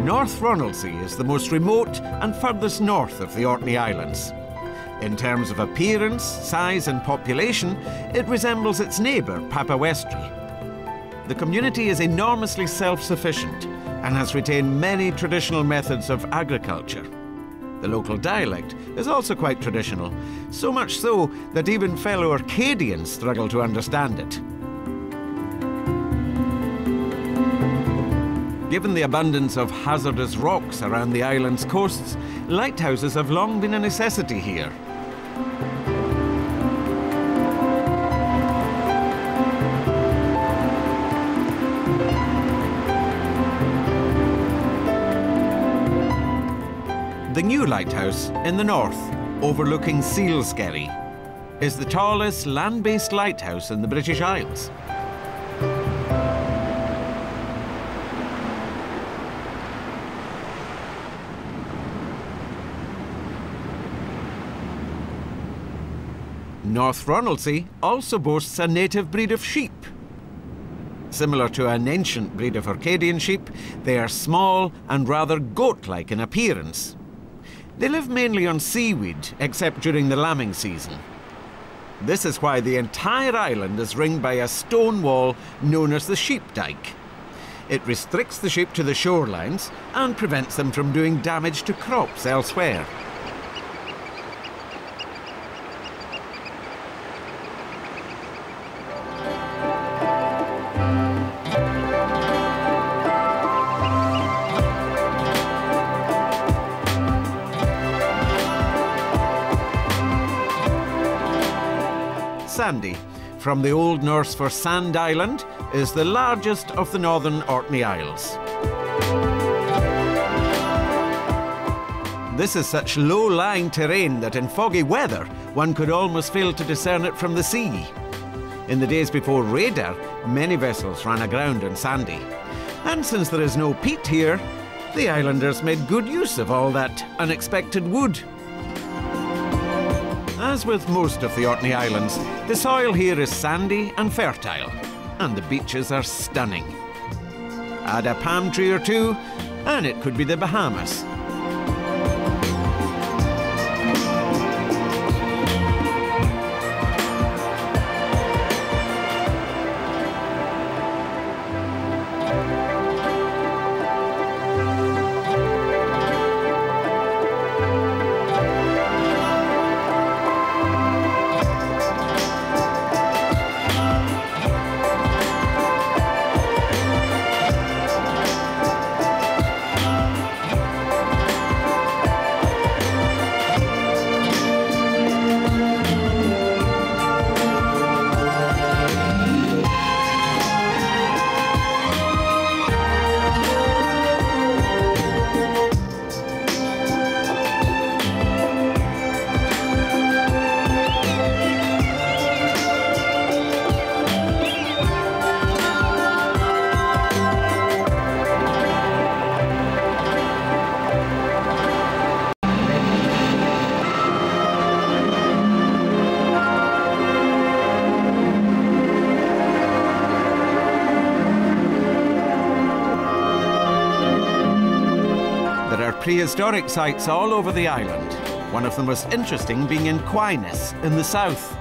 North Ronaldsay is the most remote and furthest north of the Orkney Islands. In terms of appearance, size and population, it resembles its neighbour, Papawestry. The community is enormously self-sufficient and has retained many traditional methods of agriculture. The local dialect is also quite traditional, so much so that even fellow Orcadians struggle to understand it. Given the abundance of hazardous rocks around the island's coasts, lighthouses have long been a necessity here. The new lighthouse in the north, overlooking Sealskerry, is the tallest land-based lighthouse in the British Isles. North Ronaldsay also boasts a native breed of sheep. Similar to an ancient breed of Orcadian sheep, they are small and rather goat-like in appearance. They live mainly on seaweed, except during the lambing season. This is why the entire island is ringed by a stone wall known as the sheep dyke. It restricts the sheep to the shorelines and prevents them from doing damage to crops elsewhere. Sandy, from the Old Norse for Sand Island, is the largest of the northern Orkney Isles. This is such low-lying terrain that in foggy weather one could almost fail to discern it from the sea. In the days before radar, many vessels ran aground on Sandy. And since there is no peat here, the islanders made good use of all that unexpected wood. As with most of the Orkney Islands, the soil here is sandy and fertile, and the beaches are stunning. Add a palm tree or two, and it could be the Bahamas. Prehistoric sites all over the island, one of the most interesting being in Quyness in the south.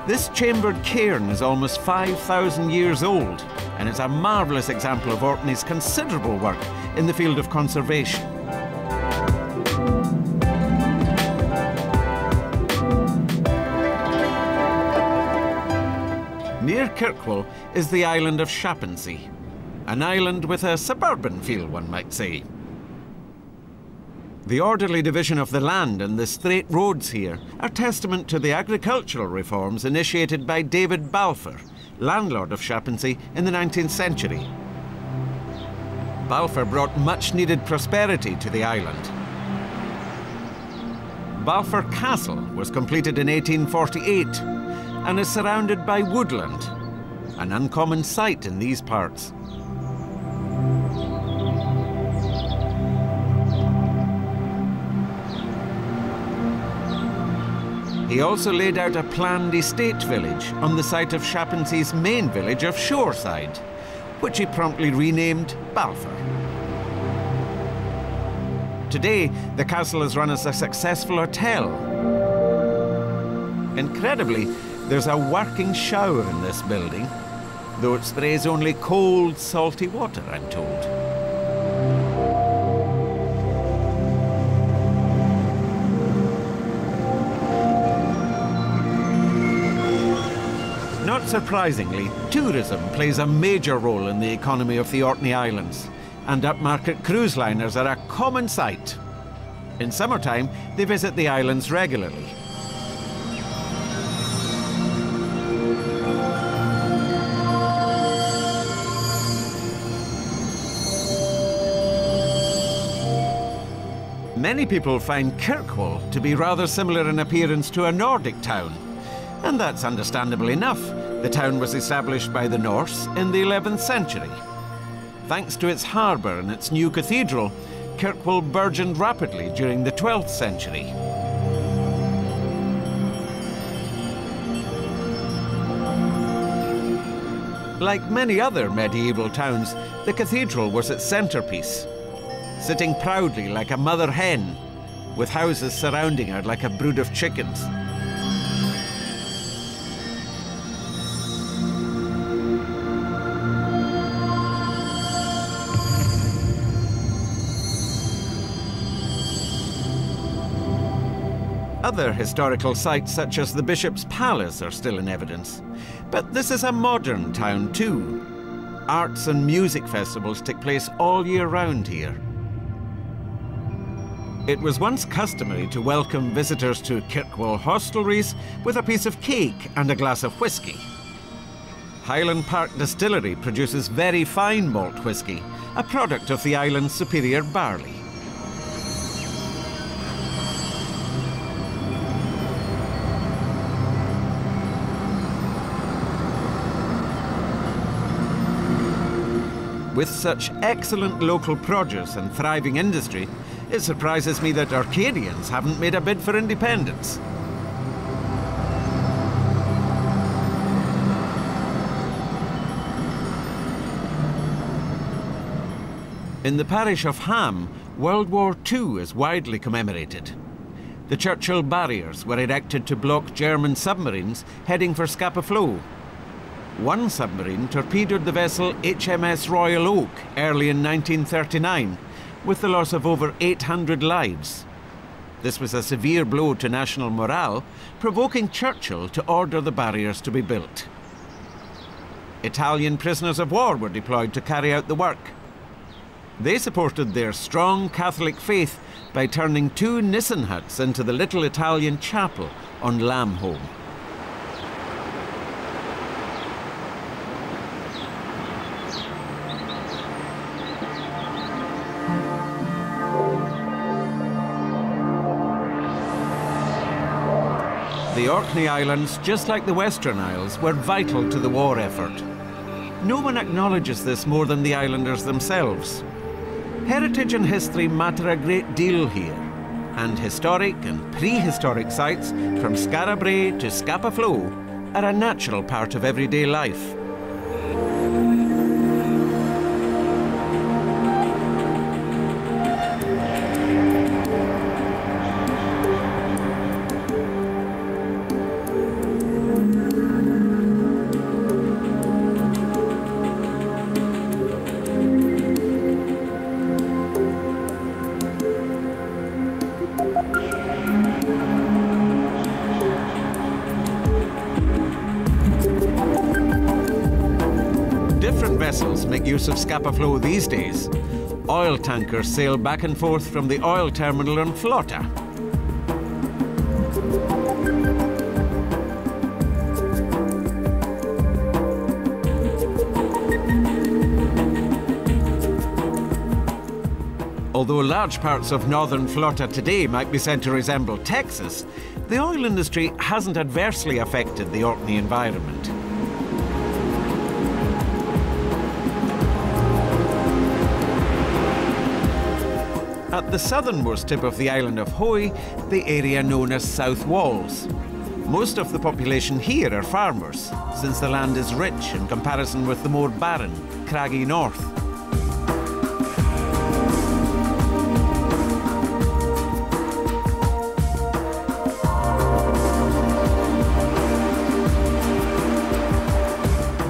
This chambered cairn is almost 5,000 years old and is a marvellous example of Orkney's considerable work in the field of conservation. Near Kirkwall is the island of Shappensea, an island with a suburban feel, one might say. The orderly division of the land and the straight roads here are testament to the agricultural reforms initiated by David Balfour, landlord of Shappensea in the 19th century. Balfour brought much-needed prosperity to the island. Balfour Castle was completed in 1848 and is surrounded by woodland, an uncommon sight in these parts. He also laid out a planned estate village on the site of Shappensea's main village of Shoreside, which he promptly renamed Balfour. Today, the castle is run as a successful hotel. Incredibly, there's a working shower in this building, though it sprays only cold, salty water, I'm told. Not surprisingly, tourism plays a major role in the economy of the Orkney Islands, and upmarket cruise liners are a common sight. In summertime, they visit the islands regularly. Many people find Kirkwall to be rather similar in appearance to a Nordic town, and that's understandable enough. The town was established by the Norse in the 11th century. Thanks to its harbour and its new cathedral, Kirkwall burgeoned rapidly during the 12th century. Like many other medieval towns, the cathedral was its centrepiece, sitting proudly like a mother hen, with houses surrounding her like a brood of chickens. Other historical sites, such as the Bishop's Palace, are still in evidence. But this is a modern town too. Arts and music festivals take place all year round here. It was once customary to welcome visitors to Kirkwall hostelries with a piece of cake and a glass of whisky. Highland Park Distillery produces very fine malt whisky, a product of the island's superior barley. With such excellent local produce and thriving industry, it surprises me that Orcadians haven't made a bid for independence. In the parish of Ham, World War II is widely commemorated. The Churchill barriers were erected to block German submarines heading for Scapa Flow. One submarine torpedoed the vessel HMS Royal Oak early in 1939, with the loss of over 800 lives. This was a severe blow to national morale, provoking Churchill to order the barriers to be built. Italian prisoners of war were deployed to carry out the work. They supported their strong Catholic faith by turning 2 Nissen huts into the little Italian chapel on Lambholm. The Orkney Islands, just like the Western Isles, were vital to the war effort. No one acknowledges this more than the islanders themselves. Heritage and history matter a great deal here, and historic and prehistoric sites from Skara Brae to Scapa Flow are a natural part of everyday life. Vessels make use of Scapa Flow these days. Oil tankers sail back and forth from the oil terminal on Flotta. Although large parts of northern Flotta today might be said to resemble Texas, the oil industry hasn't adversely affected the Orkney environment. At the southernmost tip of the island of Hoy, the area known as South Walls. Most of the population here are farmers, since the land is rich in comparison with the more barren, craggy north.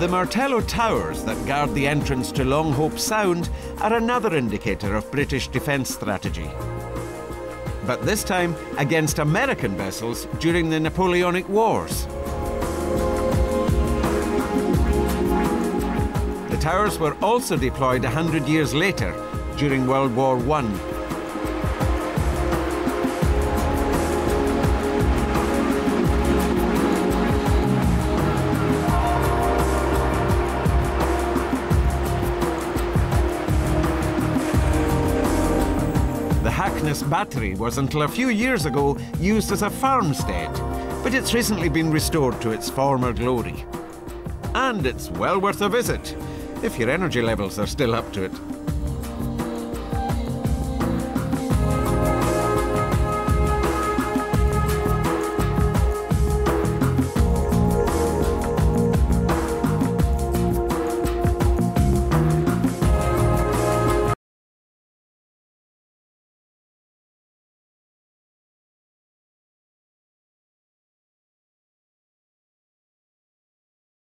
The Martello Towers that guard the entrance to Longhope Sound are another indicator of British defence strategy. But this time against American vessels during the Napoleonic Wars. The towers were also deployed 100 years later, during World War I. The Hackness Battery was until a few years ago used as a farmstead, but it's recently been restored to its former glory. And it's well worth a visit, if your energy levels are still up to it.